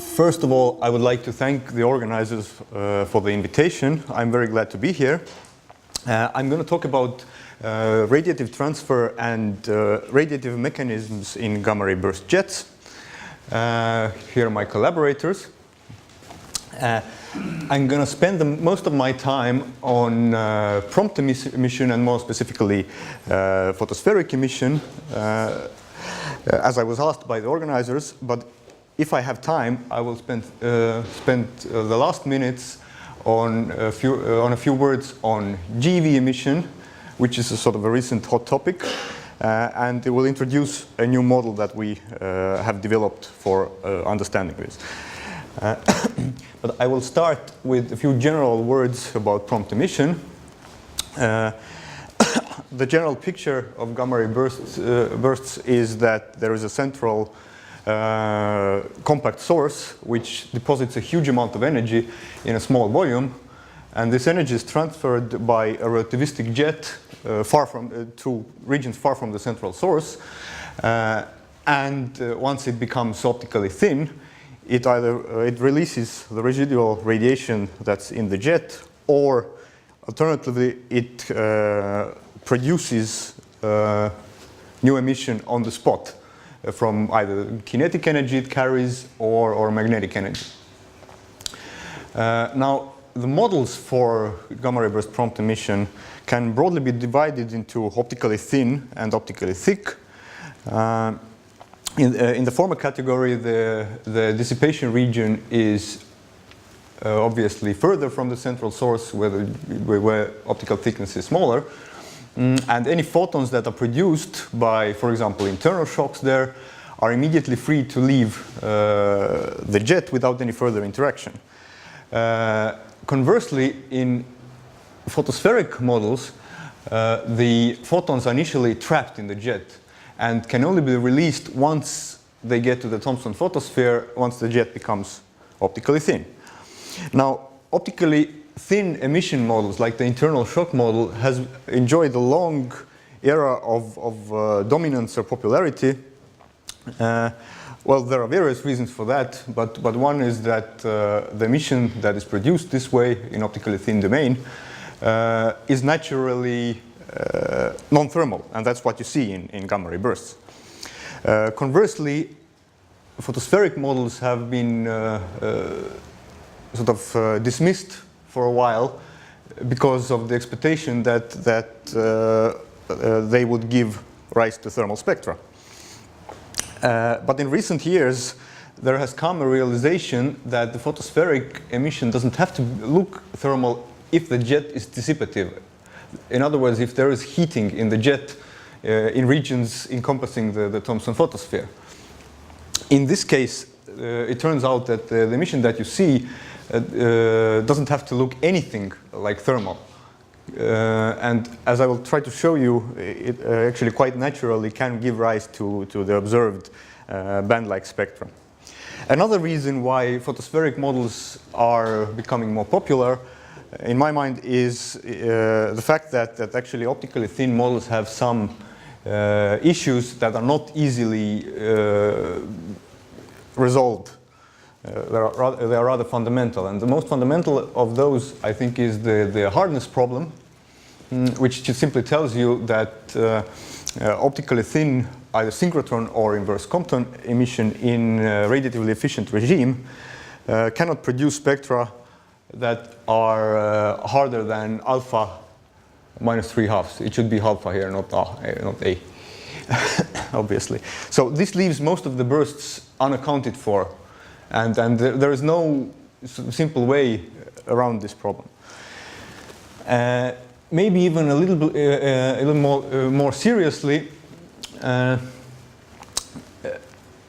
First of all, I would like to thank the organizers for the invitation. I'm very glad to be here. I'm going to talk about radiative transfer and radiative mechanisms in gamma-ray burst jets. Here are my collaborators. I'm going to spend most of my time on prompt emission and more specifically photospheric emission, as I was asked by the organizers. But if I have time, I will spend the last minutes on a few words on GEV emission, which is a sort of a recent hot topic, and it will introduce a new model that we have developed for understanding this. But I will start with a few general words about prompt emission. The general picture of gamma-ray bursts is that there is a central compact source which deposits a huge amount of energy in a small volume, and this energy is transferred by a relativistic jet to regions far from the central source, and once it becomes optically thin, it releases the residual radiation that's in the jet, or alternatively it produces new emission on the spot from either kinetic energy it carries or magnetic energy. Now, the models for gamma-ray burst prompt emission can broadly be divided into optically thin and optically thick. In the former category, the dissipation region is obviously further from the central source where optical thickness is smaller. And any photons that are produced by, for example, internal shocks there are immediately free to leave the jet without any further interaction. Conversely, in photospheric models, the photons are initially trapped in the jet and can only be released once they get to the Thomson photosphere, once the jet becomes optically thin. Now, optically thin emission models, like the internal shock model, has enjoyed a long era of dominance or popularity. Well, there are various reasons for that, but one is that the emission that is produced this way in optically thin domain is naturally non-thermal, and that's what you see in gamma-ray bursts. Conversely, photospheric models have been sort of dismissed for a while because of the expectation that they would give rise to thermal spectra. But in recent years, there has come a realization that the photospheric emission doesn't have to look thermal if the jet is dissipative. In other words, if there is heating in the jet in regions encompassing the Thomson photosphere. In this case, it turns out that the emission that you see doesn't have to look anything like thermal. And as I will try to show you, it actually quite naturally can give rise to the observed band-like spectrum. Another reason why photospheric models are becoming more popular, in my mind, is the fact that actually optically thin models have some issues that are not easily resolved. They are rather fundamental, and the most fundamental of those, I think, is the hardness problem, which just simply tells you that optically thin, either synchrotron or inverse Compton emission in a radiatively efficient regime cannot produce spectra that are harder than alpha minus 3/2. It should be alpha here, not A, obviously. So this leaves most of the bursts unaccounted for. And there is no simple way around this problem. Maybe even a little more seriously, or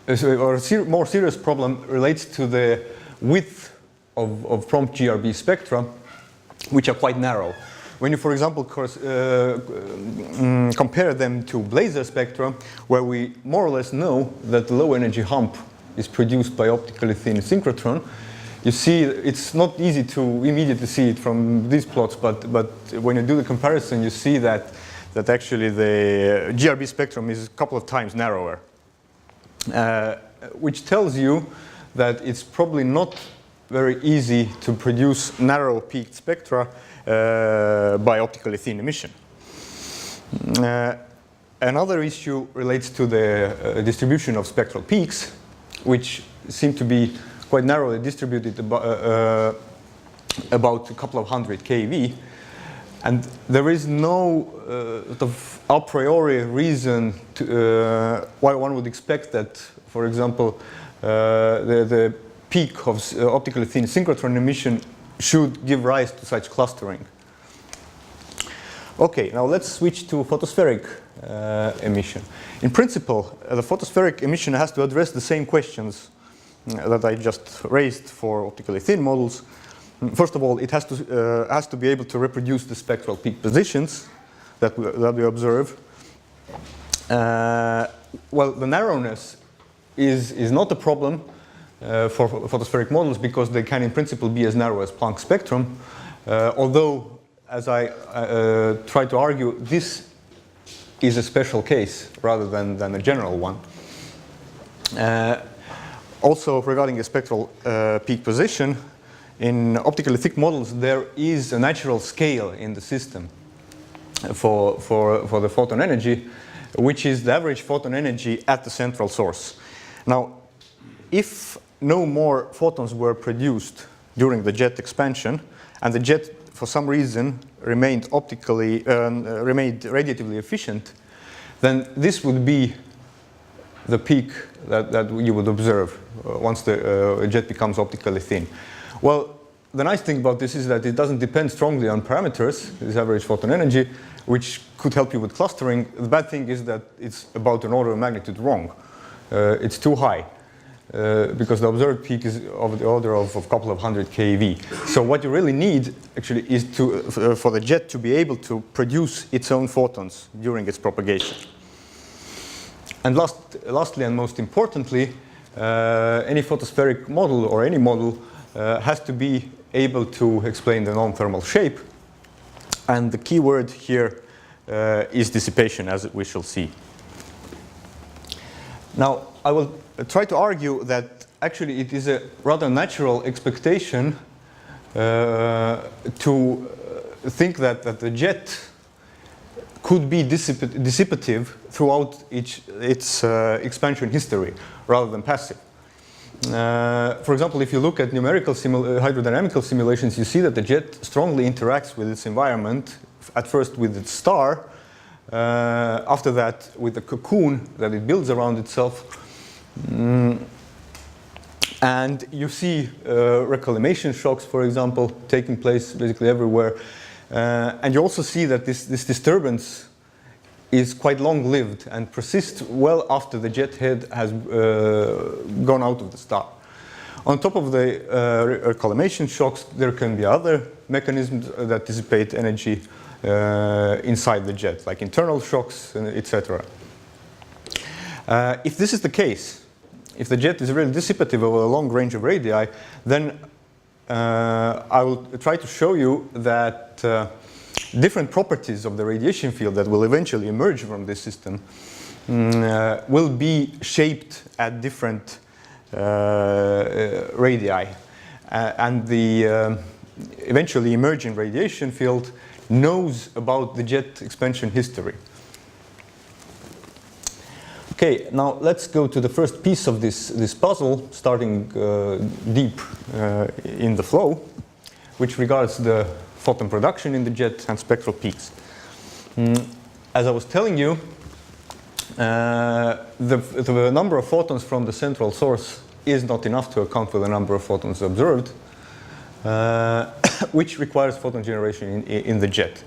a more serious problem relates to the width of prompt GRB spectra, which are quite narrow. When you, for example, compare them to Blazer spectra, where we more or less know that the low energy hump is produced by optically thin synchrotron, you see it's not easy to immediately see it from these plots, but when you do the comparison, you see that actually the GRB spectrum is a couple of times narrower, which tells you that it's probably not very easy to produce narrow peaked spectra by optically thin emission. Another issue relates to the distribution of spectral peaks, which seem to be quite narrowly distributed about a couple of hundred keV. And there is no sort of a priori reason to, why one would expect that, for example, the peak of optically thin synchrotron emission should give rise to such clustering. Okay, now let's switch to photospheric emission. In principle, the photospheric emission has to address the same questions that I just raised for optically thin models. First of all, it has to be able to reproduce the spectral peak positions that we observe. Well, the narrowness is not a problem for photospheric models because they can in principle be as narrow as Planck's spectrum, although, as I try to argue, this is a special case rather than a general one. Also, regarding the spectral peak position, in optically thick models, there is a natural scale in the system for the photon energy, which is the average photon energy at the central source. Now, if no more photons were produced during the jet expansion, and the jet, for some reason, remained radiatively efficient, then this would be the peak that you would observe once the jet becomes optically thin. Well, the nice thing about this is that it doesn't depend strongly on parameters, this average photon energy, which could help you with clustering. The bad thing is that it's about an order of magnitude wrong. It's too high because the observed peak is of the order of a couple of hundred keV. So what you really need actually is for the jet to be able to produce its own photons during its propagation. And lastly and most importantly, any photospheric model or any model has to be able to explain the non-thermal shape. And the key word here is dissipation, as we shall see. Now, I will try to argue that actually it is a rather natural expectation to think that the jet could be dissipative throughout its expansion history rather than passive. For example, if you look at numerical hydrodynamical simulations, you see that the jet strongly interacts with its environment, at first with its star, after that with the cocoon that it builds around itself. And you see recollimation shocks, for example, taking place basically everywhere. And you also see that this disturbance is quite long-lived and persists well after the jet head has gone out of the star. On top of the recollimation shocks, there can be other mechanisms that dissipate energy inside the jet, like internal shocks, etc. If this is the case, if the jet is really dissipative over a long range of radii, then I will try to show you that different properties of the radiation field that will eventually emerge from this system will be shaped at different radii. And the eventually emerging radiation field knows about the jet expansion history. Okay, now let's go to the first piece of this puzzle, starting deep in the flow, which regards the photon production in the jet and spectral peaks. As I was telling you, the number of photons from the central source is not enough to account for the number of photons observed, which requires photon generation in the jet.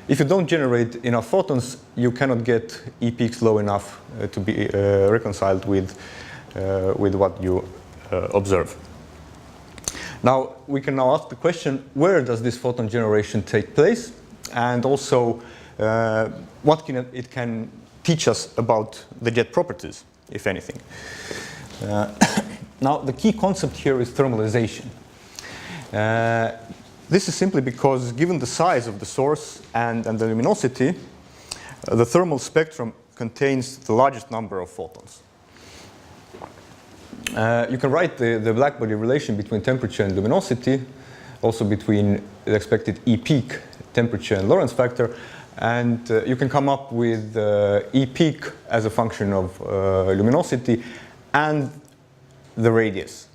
If you don't generate enough photons, you cannot get E peaks low enough to be reconciled with what you observe. Now, we can now ask the question, where does this photon generation take place? And also, what it can teach us about the jet properties, if anything. Now, the key concept here is thermalization. This is simply because, given the size of the source and the luminosity, the thermal spectrum contains the largest number of photons. You can write the blackbody relation between temperature and luminosity, also between the expected E peak, temperature and Lorentz factor, and you can come up with E peak as a function of luminosity and the radius.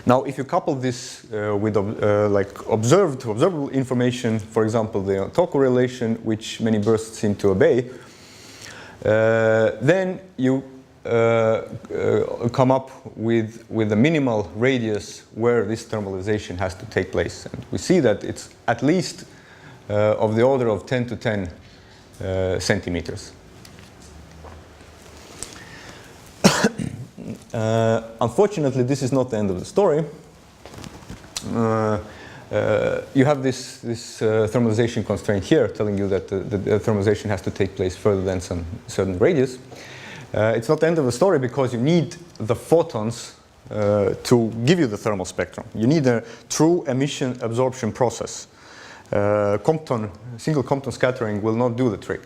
Now, if you couple this with like observable information, for example, the Tocco relation, which many bursts seem to obey, then you come up with a minimal radius where this thermalization has to take place. And we see that it's at least of the order of 10 to 10 centimeters. Unfortunately, this is not the end of the story. You have this thermalization constraint here telling you that the thermalization has to take place further than some certain radius. It's not the end of the story because you need the photons to give you the thermal spectrum. You need a true emission absorption process. Single Compton scattering will not do the trick.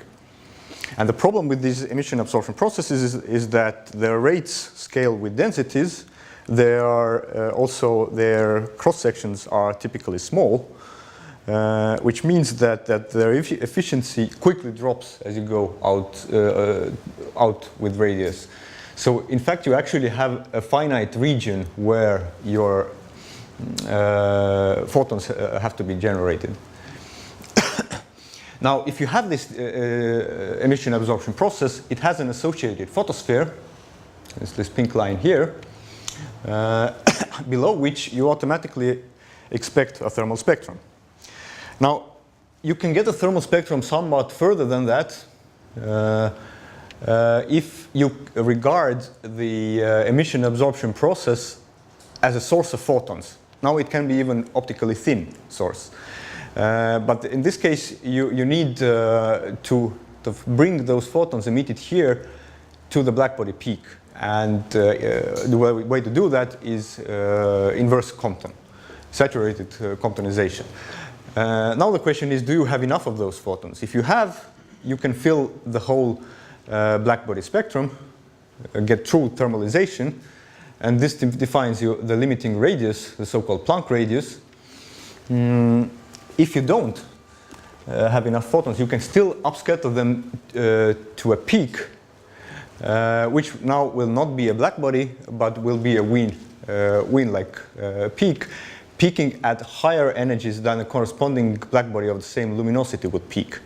And the problem with these emission absorption processes is that their rates scale with densities. They are also, their cross sections are typically small, which means that their efficiency quickly drops as you go out with radius. So in fact, you actually have a finite region where your photons have to be generated. Now, if you have this emission absorption process, it has an associated photosphere. It's this pink line here, below which you automatically expect a thermal spectrum. Now, you can get a thermal spectrum somewhat further than that if you regard the emission absorption process as a source of photons. Now, it can be even optically thin source. But in this case, you need to bring those photons emitted here to the blackbody peak. And the way to do that is inverse Compton, saturated Comptonization. Now the question is, do you have enough of those photons? If you have, you can fill the whole blackbody spectrum, get true thermalization, and this defines the limiting radius, the so-called Planck radius. If you don't have enough photons, you can still upscatter them to a peak, which now will not be a blackbody, but will be a Wien-like peak, peaking at higher energies than a corresponding blackbody of the same luminosity would peak.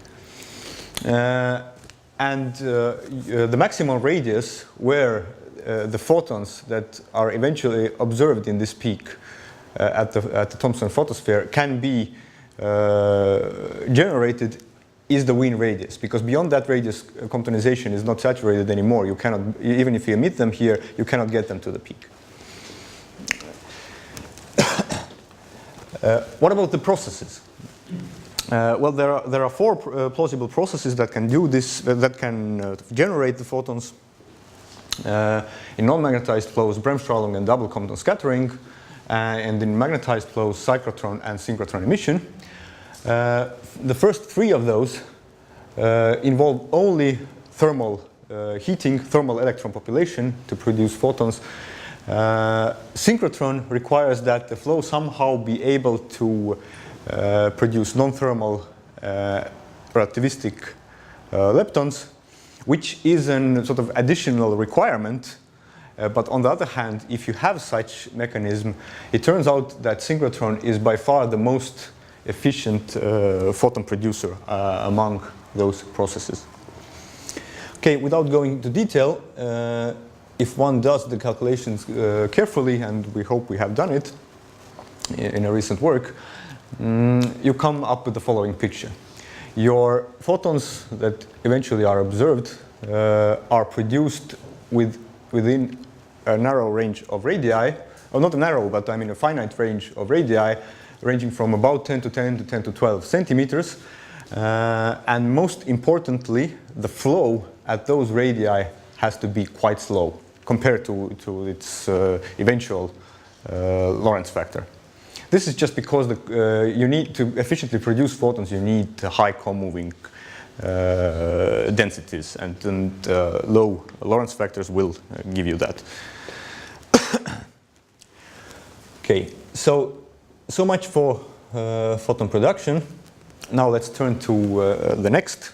And the maximum radius where the photons that are eventually observed in this peak at the Thomson photosphere can be generated is the Wien radius, because beyond that radius, Comptonization is not saturated anymore. You cannot, even if you emit them here, you cannot get them to the peak. What about the processes? Well, there are four plausible processes that can do this, that can generate the photons. In non-magnetized flows, Bremsstrahlung and double Compton scattering, and in magnetized flows, cyclotron and synchrotron emission. The first three of those involve only thermal heating, thermal electron population to produce photons. Synchrotron requires that the flow somehow be able to produce non-thermal relativistic leptons, which is a sort of additional requirement. But on the other hand, if you have such mechanism, it turns out that synchrotron is by far the most efficient photon producer among those processes. Okay, without going into detail, if one does the calculations carefully, and we hope we have done it in a recent work, you come up with the following picture. Your photons that eventually are observed are produced within a narrow range of radii, or not a narrow, but I mean a finite range of radii, ranging from about 10 to 10 to 10 to 12 centimeters. And most importantly, the flow at those radii has to be quite slow compared to its eventual Lorentz factor. This is just because you need to efficiently produce photons, you need high co-moving densities, and low Lorentz factors will give you that. Okay, so much for photon production. Now let's turn to the next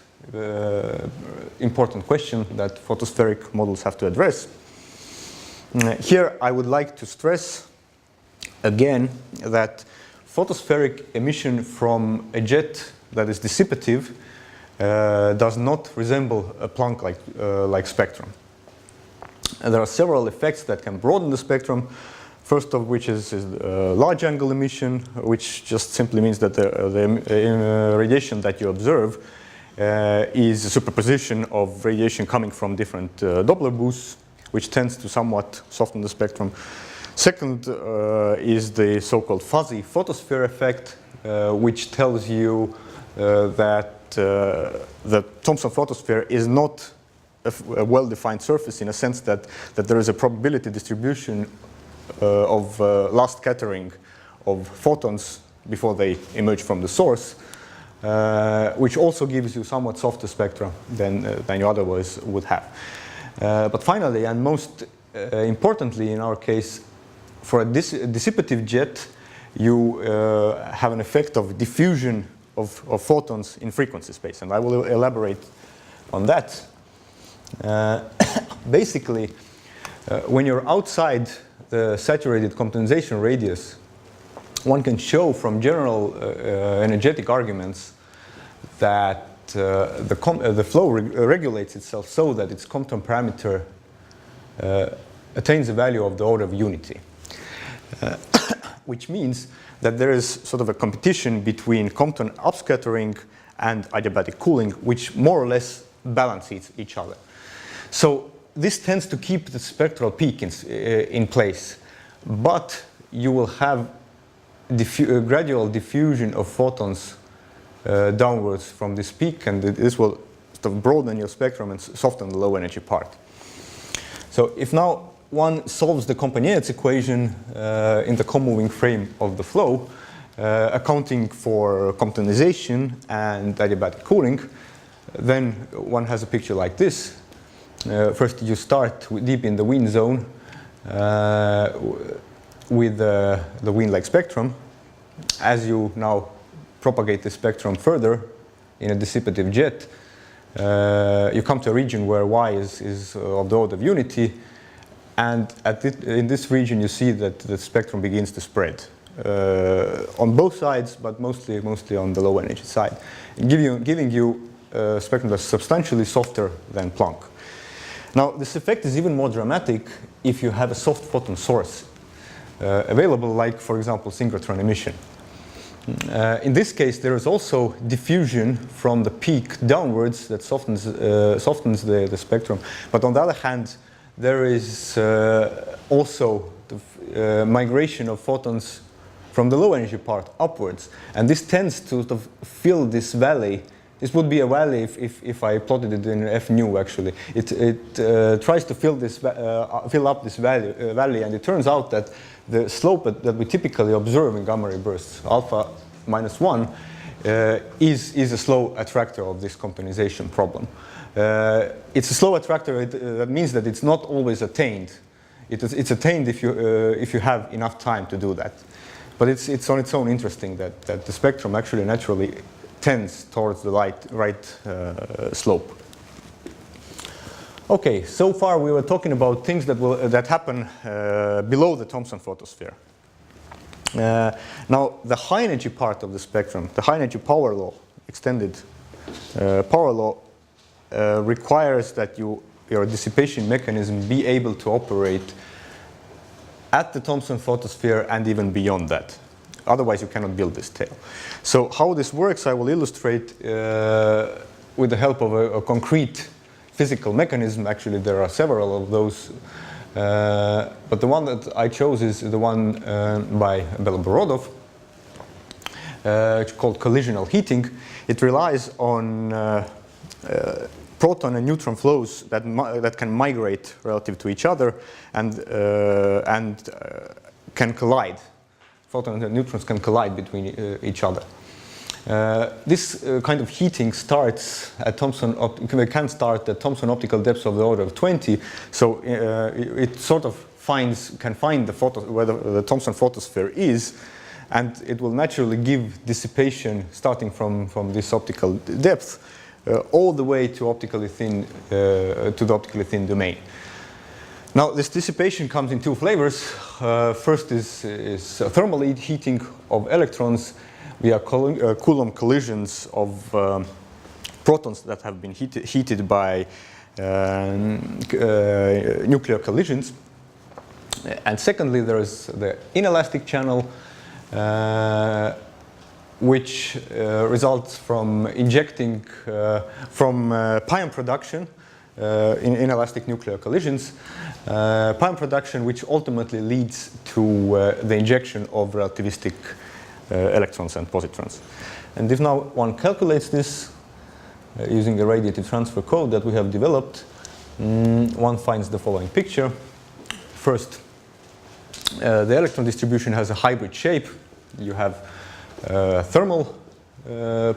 important question that photospheric models have to address. Here I would like to stress again that photospheric emission from a jet that is dissipative does not resemble a Planck-like spectrum. And there are several effects that can broaden the spectrum. First of which is large angle emission, which just simply means that the radiation that you observe is a superposition of radiation coming from different Doppler boosts, which tends to somewhat soften the spectrum. Second is the so-called fuzzy photosphere effect, which tells you that the Thomson photosphere is not a well-defined surface in a sense that there is a probability distribution of last scattering of photons before they emerge from the source, which also gives you somewhat softer spectra than you otherwise would have. But finally, and most importantly in our case, for a dissipative jet, you have an effect of diffusion of photons in frequency space, and I will elaborate on that. Basically, when you're outside the saturated condensation radius, one can show from general energetic arguments that the flow regulates itself so that its Compton parameter attains a value of the order of unity, which means that there is sort of a competition between Compton upscattering and adiabatic cooling, which more or less balance each other. So this tends to keep the spectral peak in place, but you will have gradual diffusion of photons downwards from this peak, and this will sort of broaden your spectrum and soften the low energy part. So if now one solves the Compagnie's equation in the co-moving frame of the flow, accounting for Comptonization and adiabatic cooling, then one has a picture like this. First, you start deep in the wind zone with the wind-like spectrum. As you now propagate the spectrum further in a dissipative jet, you come to a region where Y is of the order of unity, and in this region you see that the spectrum begins to spread on both sides, but mostly on the low energy side, giving you a spectrum that's substantially softer than Planck. Now, this effect is even more dramatic if you have a soft photon source available, like, for example, synchrotron emission. In this case, there is also diffusion from the peak downwards that softens the spectrum. But on the other hand, there is also the migration of photons from the low energy part upwards. And this tends to sort of fill this valley. This would be a valley if I plotted it in F nu, actually. It tries to fill up this valley, and it turns out that the slope that we typically observe in gamma ray bursts, alpha minus 1, is a slow attractor of this Comptonization problem. It's a slow attractor. That means that it's not always attained. It's attained if you have enough time to do that. But it's on its own interesting that the spectrum actually naturally tends towards the right slope. Okay, so far we were talking about things that happen below the Thomson photosphere. Now, the high energy part of the spectrum, the high energy power law, extended power law, requires that your dissipation mechanism be able to operate at the Thomson photosphere and even beyond that. Otherwise, you cannot build this tail. So how this works, I will illustrate with the help of a concrete physical mechanism. Actually, there are several of those. But the one that I chose is the one by Beloborodov, called collisional heating. It relies on proton and neutron flows that can migrate relative to each other and can collide. Photons and neutrons can collide between each other. This kind of heating starts at can start at Thomson optical depths of the order of 20. So it sort of can find where the Thomson photosphere is, and it will naturally give dissipation starting from this optical depth all the way to optically thin to the optically thin domain. Now, this dissipation comes in two flavors. First is thermal heating of electrons via Coulomb collisions of protons that have been heated by nuclear collisions. And secondly, there is the inelastic channel, which results from injecting from pion production in inelastic nuclear collisions, pion production which ultimately leads to the injection of relativistic electrons and positrons. And if now one calculates this using a radiative transfer code that we have developed, one finds the following picture. First, the electron distribution has a hybrid shape. You have thermal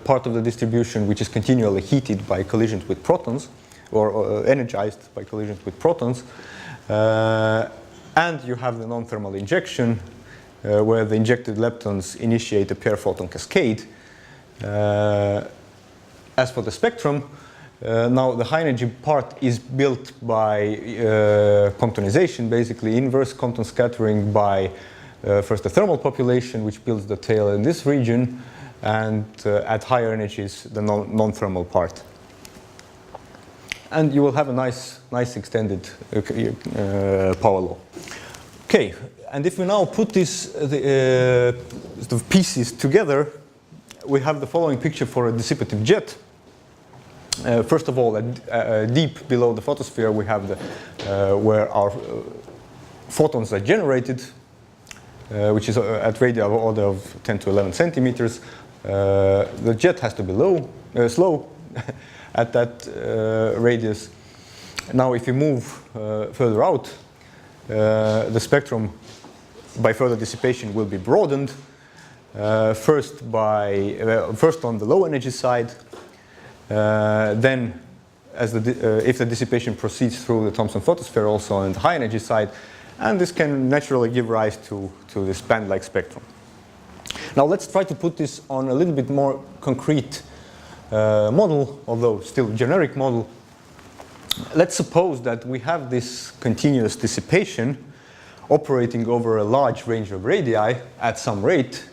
part of the distribution, which is continually heated by collisions with protons, or energized by collisions with protons. And you have the non-thermal injection, where the injected leptons initiate a pair photon cascade. As for the spectrum, now the high energy part is built by comptonization, basically inverse compton scattering by first the thermal population, which builds the tail in this region, and at higher energies, the non-thermal part. And you will have a nice extended power law. Okay, and if we now put the pieces together, we have the following picture for a dissipative jet. First of all, deep below the photosphere, we have where our photons are generated, which is at radii of order of 10 to 11 centimeters. The jet has to be slow at that radius. Now, if you move further out, the spectrum by further dissipation will be broadened. First on the low energy side, then if the dissipation proceeds through the Thomson photosphere, also on the high energy side, and this can naturally give rise to this band-like spectrum. Now let's try to put this on a little bit more concrete model, although still generic model. Let's suppose that we have this continuous dissipation operating over a large range of radii at some rate,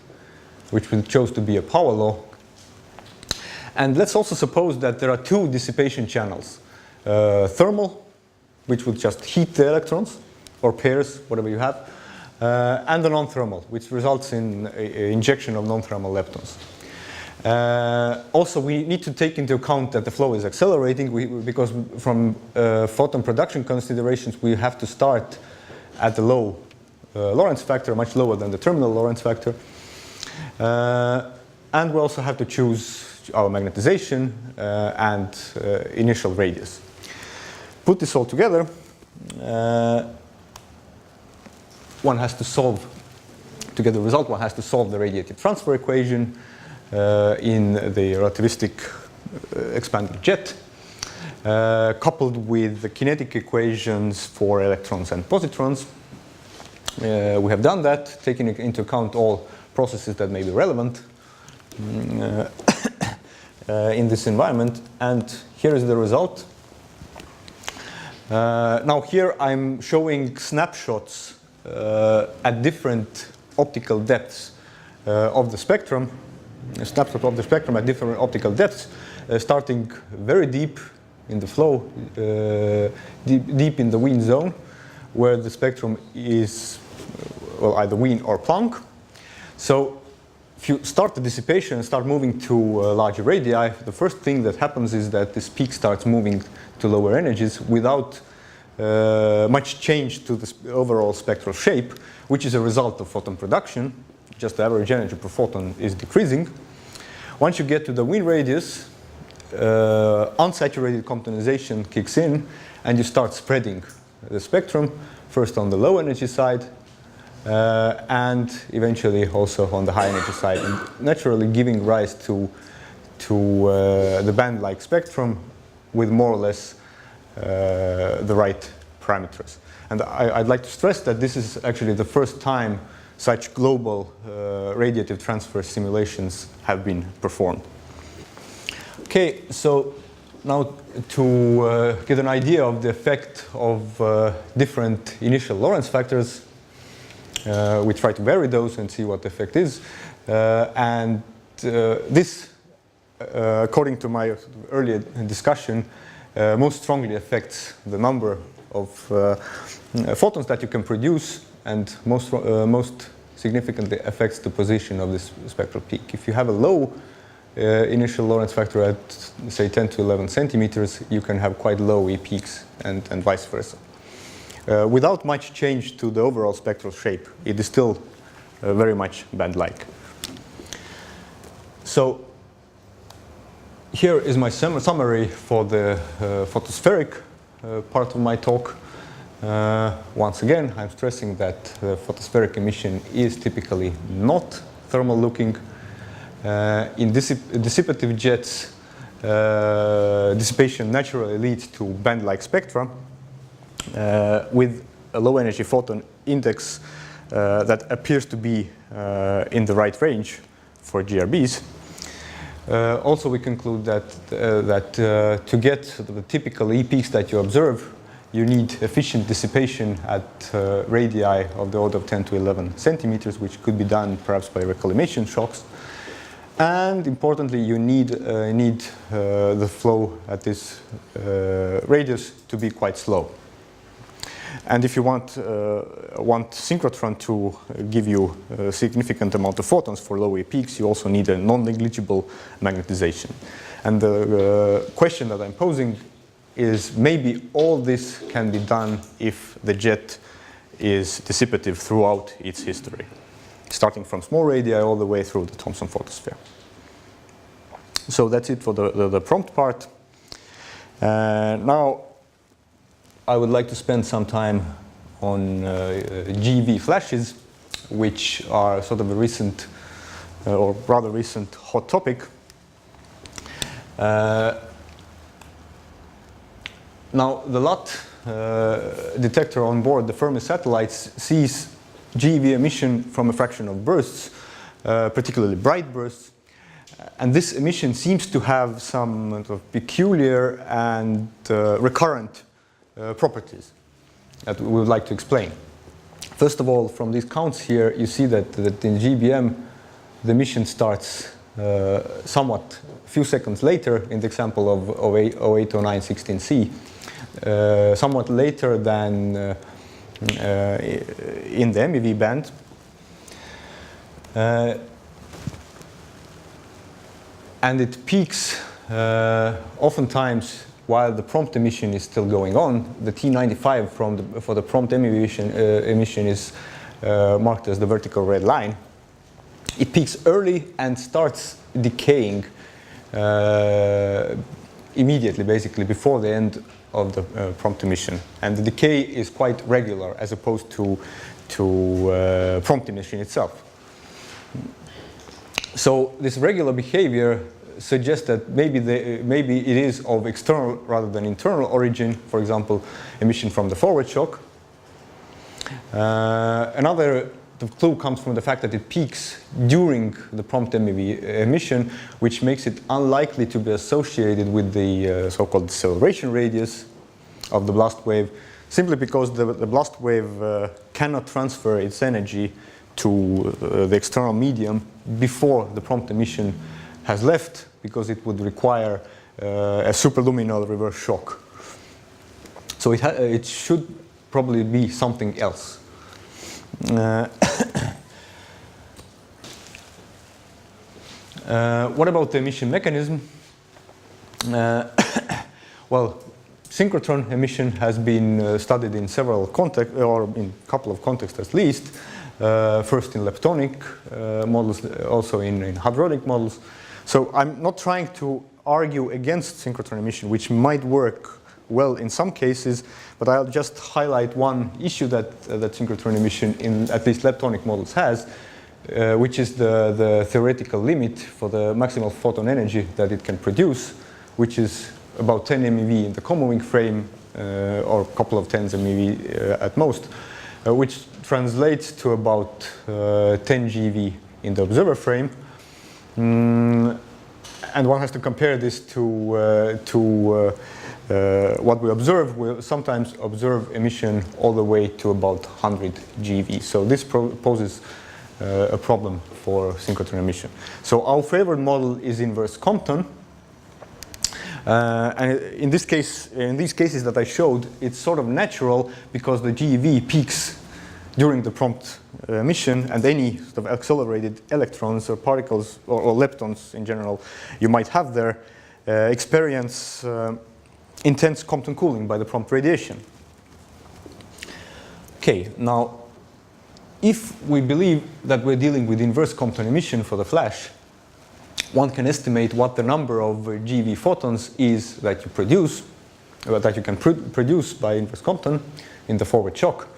which we chose to be a power law. And let's also suppose that there are two dissipation channels. Thermal, which will just heat the electrons, or pairs, whatever you have, and the non-thermal, which results in injection of non-thermal leptons. Also, we need to take into account that the flow is accelerating, because from photon production considerations, we have to start at the low Lorentz factor, much lower than the terminal Lorentz factor. And we also have to choose our magnetization and initial radius. Put this all together, one has to solve, to get the result, one has to solve the radiative transfer equation in the relativistic expanded jet, coupled with the kinetic equations for electrons and positrons. We have done that, taking into account all processes that may be relevant in this environment, and here is the result. Now here I'm showing snapshots at different optical depths of the spectrum, a snapshot of the spectrum at different optical depths, starting very deep in the flow, deep in the Wien zone, where the spectrum is either Wien or Planck. So if you start the dissipation and start moving to larger radii, the first thing that happens is that this peak starts moving to lower energies without much change to the overall spectral shape, which is a result of photon production. Just the average energy per photon is decreasing. Once you get to the Wien radius, unsaturated comptonization kicks in, and you start spreading the spectrum, first on the low energy side, and eventually also on the high energy side, and naturally giving rise to the band-like spectrum with more or less the right parameters. And I'd like to stress that this is actually the first time such global radiative transfer simulations have been performed. Okay, so now to get an idea of the effect of different initial Lorentz factors, we try to vary those and see what the effect is. This, according to my earlier discussion, most strongly affects the number of photons that you can produce, and most significantly affects the position of this spectral peak. If you have a low initial Lorentz factor at, say, 10 to 11 centimeters, you can have quite low E peaks, and vice versa. Without much change to the overall spectral shape, it is still very much band-like. So here is my summary for the photospheric part of my talk. Once again, I'm stressing that photospheric emission is typically not thermal looking. In dissipative jets, dissipation naturally leads to band-like spectra with a low energy photon index that appears to be in the right range for GRBs. Also, we conclude that to get the typical E peaks that you observe, you need efficient dissipation at radii of the order of 10 to 11 centimeters, which could be done perhaps by recollimation shocks. And importantly, you need the flow at this radius to be quite slow. And if you want synchrotron to give you a significant amount of photons for low E peaks, you also need a non-negligible magnetization. And the question that I'm posing is maybe all this can be done if the jet is dissipative throughout its history, starting from small radii all the way through the Thomson photosphere. So that's it for the prompt part. Now, I would like to spend some time on GeV flashes, which are sort of a recent, or rather recent, hot topic. Now, the LUT detector on board the Fermi satellites sees GeV emission from a fraction of bursts, particularly bright bursts. And this emission seems to have some sort of peculiar and recurrent properties that we would like to explain. First of all, from these counts here, you see that in GBM, the emission starts somewhat a few seconds later in the example of 0809 16C, somewhat later than in the MEV band. And it peaks oftentimes while the prompt emission is still going on. The T95 for the prompt emission is marked as the vertical red line. It peaks early and starts decaying immediately, basically, before the end of the prompt emission. And the decay is quite regular as opposed to prompt emission itself. So this regular behavior suggests that maybe it is of external rather than internal origin, for example, emission from the forward shock. Another clue comes from the fact that it peaks during the prompt MEV emission, which makes it unlikely to be associated with the so-called deceleration radius of the blast wave, simply because the blast wave cannot transfer its energy to the external medium before the prompt emission has left, because it would require a superluminal reverse shock. So it should probably be something else. What about the emission mechanism? Well, synchrotron emission has been studied in several contexts, or in a couple of contexts at least. First in leptonic models, also in hadronic models. So I'm not trying to argue against synchrotron emission, which might work well in some cases, but I'll just highlight one issue that synchrotron emission in at least leptonic models has, which is the theoretical limit for the maximal photon energy that it can produce, which is about 10 MeV in the common wing frame, or a couple of tens maybe at most, which translates to about 10 GeV in the observer frame. And one has to compare this to what we observe. We sometimes observe emission all the way to about 100 GeV. So this poses a problem for synchrotron emission. So our favorite model is inverse Compton. And in this case, in these cases that I showed, it's sort of natural because the GeV peaks during the prompt emission, and any sort of accelerated electrons or particles or leptons in general you might have there experience intense Compton cooling by the prompt radiation. Okay, now if we believe that we're dealing with inverse Compton emission for the flash, one can estimate what the number of GeV photons is that you produce, that you can produce by inverse Compton in the forward shock.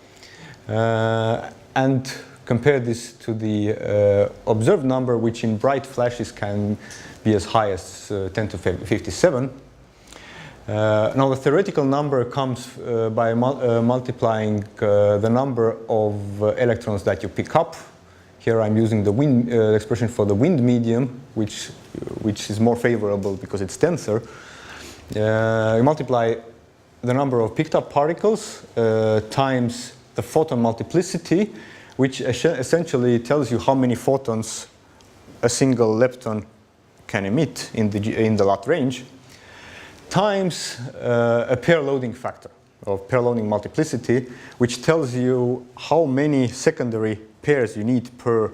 And compare this to the observed number, which in bright flashes can be as high as 10 to 57. Now the theoretical number comes by multiplying the number of electrons that you pick up. Here I'm using the wind expression for the wind medium, which is more favorable because it's denser. You multiply the number of picked up particles times the photon multiplicity, which essentially tells you how many photons a single lepton can emit in the LUT range, times a pair loading factor of pair loading multiplicity, which tells you how many secondary pairs you need per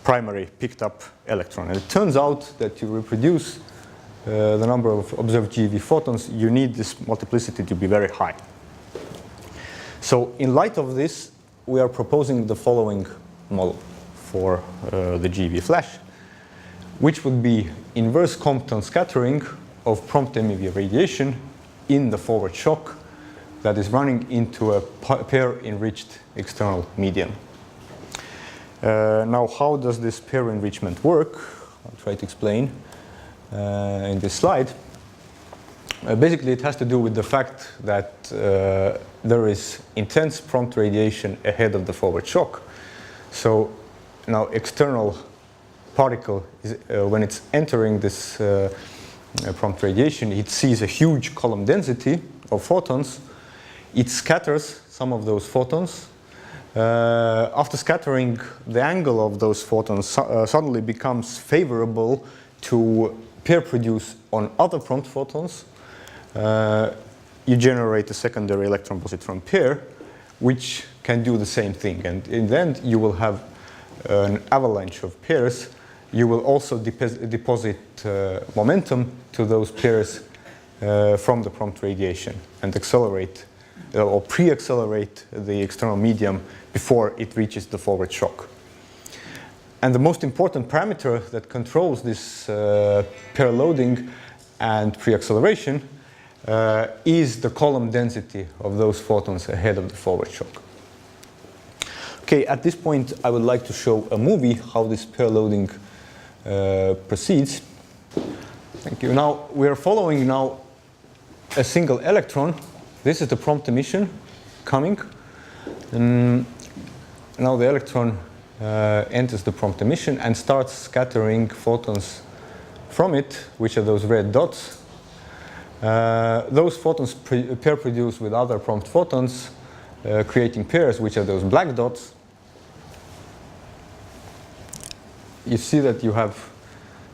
primary picked up electron. And it turns out that to reproduce the number of observed GeV photons, you need this multiplicity to be very high. So in light of this, we are proposing the following model for the GeV flash, which would be inverse Compton scattering of prompt MEV radiation in the forward shock that is running into a pair-enriched external medium. Now, how does this pair enrichment work? I'll try to explain in this slide. Basically, it has to do with the fact that there is intense prompt radiation ahead of the forward shock. So now external particle, when it's entering this prompt radiation, it sees a huge column density of photons. It scatters some of those photons. After scattering, the angle of those photons suddenly becomes favorable to pair produce on other prompt photons. You generate a secondary electron-positron pair, which can do the same thing. And in the end, you will have an avalanche of pairs. You will also deposit momentum to those pairs from the prompt radiation and accelerate or pre-accelerate the external medium before it reaches the forward shock. And the most important parameter that controls this pair loading and pre-acceleration is the column density of those photons ahead of the forward shock. Okay, at this point, I would like to show a movie how this pair loading proceeds. Thank you. Now, we are following now a single electron. This is the prompt emission coming. And now the electron enters the prompt emission and starts scattering photons from it, which are those red dots. Those photons pair produce with other prompt photons, creating pairs, which are those black dots. You see that you're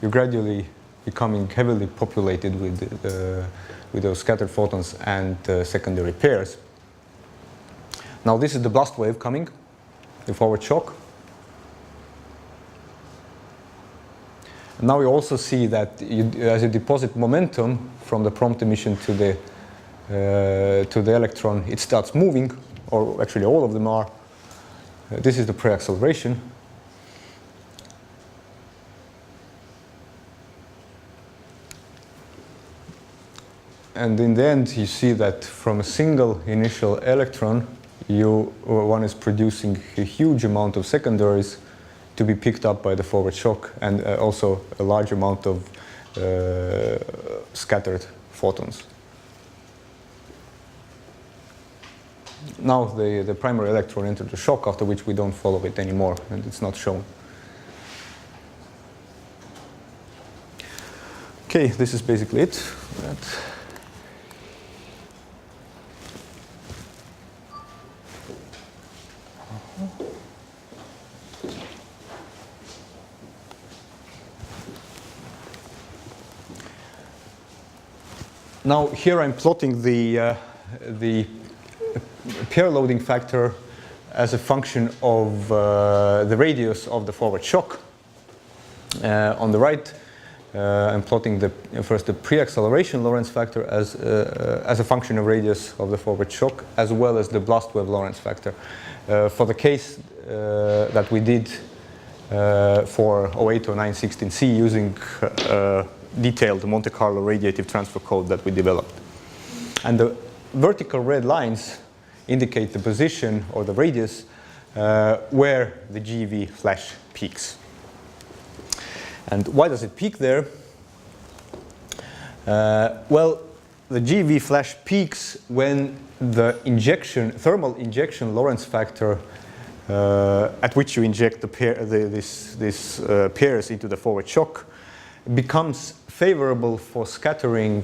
gradually becoming heavily populated with those scattered photons and secondary pairs. Now this is the blast wave coming, the forward shock. Now you also see that as you deposit momentum from the prompt emission to the electron, it starts moving, or actually all of them are. This is the pre-acceleration. And in the end, you see that from a single initial electron, one is producing a huge amount of secondaries to be picked up by the forward shock, and also a large amount of scattered photons. now the primary electron entered the shock, after which we don't follow it anymore, and it's not shown. Okay, this is basically it. Now here I'm plotting the pair loading factor as a function of the radius of the forward shock. On the right, I'm plotting first the pre-acceleration Lorentz factor as a function of radius of the forward shock, as well as the blast wave Lorentz factor. For the case that we did for 080916C using detailed Monte Carlo radiative transfer code that we developed. And the vertical red lines indicate the position or the radius where the GeV flash peaks. And why does it peak there? Well, the GeV flash peaks when the thermal injection Lorentz factor at which you inject the pairs into the forward shock becomes favorable for scattering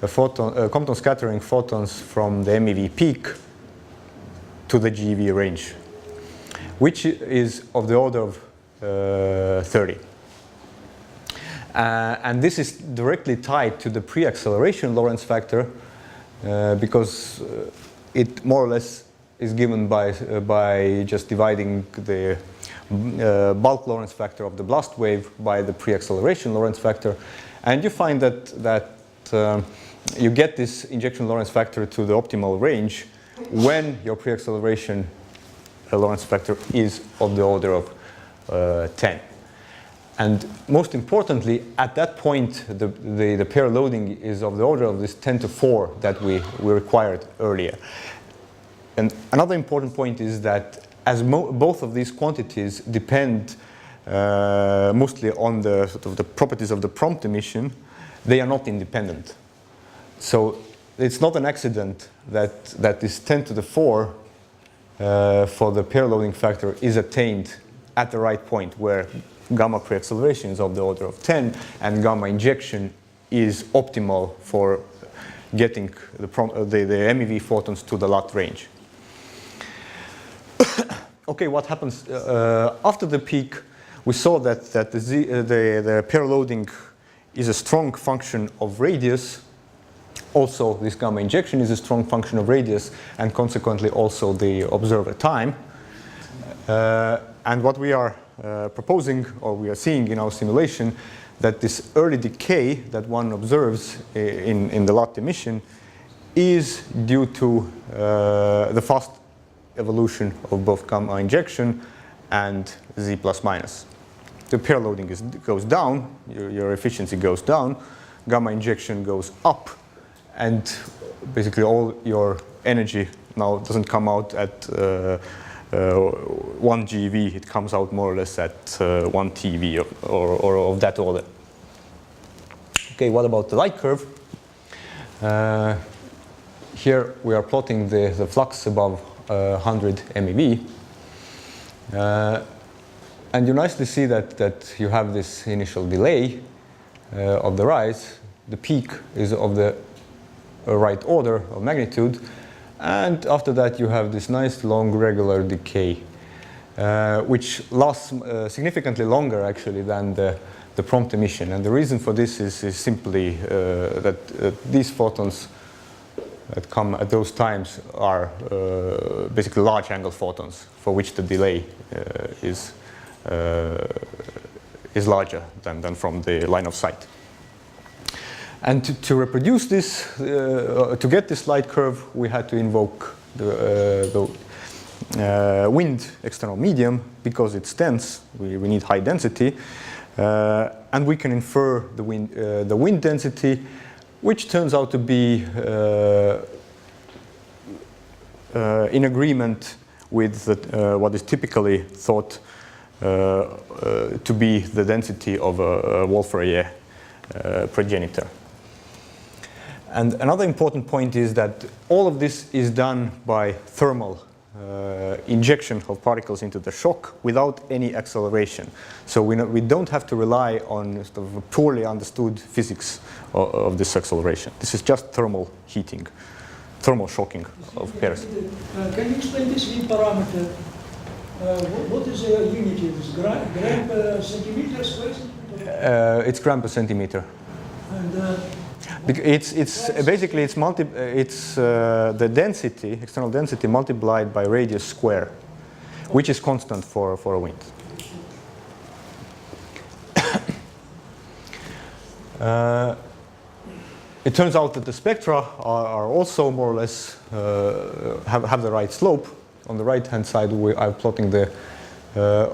Compton scattering photons from the MEV peak to the GeV range, which is of the order of 30. And this is directly tied to the pre-acceleration Lorentz factor because it more or less is given by just dividing the bulk Lorentz factor of the blast wave by the pre-acceleration Lorentz factor, and you find that you get this injection Lorentz factor to the optimal range when your pre-acceleration Lorentz factor is of the order of 10. And most importantly, at that point, the pair loading is of the order of this 10 to 4 that we required earlier. And another important point is that as both of these quantities depend mostly on the sort of the properties of the prompt emission, they are not independent. So it's not an accident that this 10 to the 4 for the pair loading factor is attained at the right point where gamma pre-acceleration is of the order of 10 and gamma injection is optimal for getting the MEV photons to the LUT range. Okay, what happens after the peak? We saw that the pair loading is a strong function of radius. Also, this gamma injection is a strong function of radius, and consequently also the observer time. And what we are proposing, or we are seeing in our simulation, that this early decay that one observes in the LUT emission is due to the fast evolution of both gamma injection and Z plus minus. The pair loading goes down, your efficiency goes down, gamma injection goes up, and basically all your energy now doesn't come out at 1 GeV, it comes out more or less at 1 TeV or of that order. Okay, what about the light curve? Here we are plotting the flux above 100 MeV. And you nicely see that you have this initial delay of the rise. The peak is of the right order of magnitude. And after that, you have this nice long regular decay, which lasts significantly longer actually than the prompt emission. And the reason for this is simply that these photons that come at those times are basically large angle photons for which the delay is larger than from the line of sight. And to reproduce this, to get this light curve, we had to invoke the wind external medium because it's dense. We need high density, and we can infer the wind density, which turns out to be in agreement with what is typically thought to be the density of a Wolf-Rayet progenitor. And another important point is that all of this is done by thermal injection of particles into the shock without any acceleration. So we don't have to rely on sort of a poorly understood physics of this acceleration. This is just thermal heating, thermal shocking of pairs. Can you explain this in parameter? What is the unit here? Is gram per centimeter, square centimeter? It's gram per centimeter. And, it's basically the density, external density multiplied by radius square, which is constant for a wind. It turns out that the spectra are also more or less have the right slope. On the right-hand side, I'm plotting the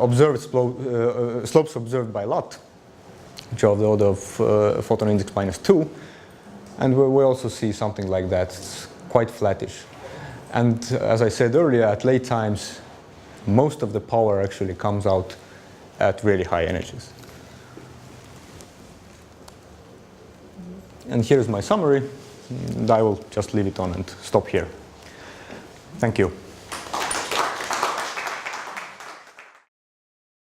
observed slopes observed by LUT, which are of the order of photon index -2. And we also see something like that. It's quite flattish. And as I said earlier, at late times, most of the power actually comes out at really high energies. And here's my summary. And I will just leave it on and stop here. Thank you.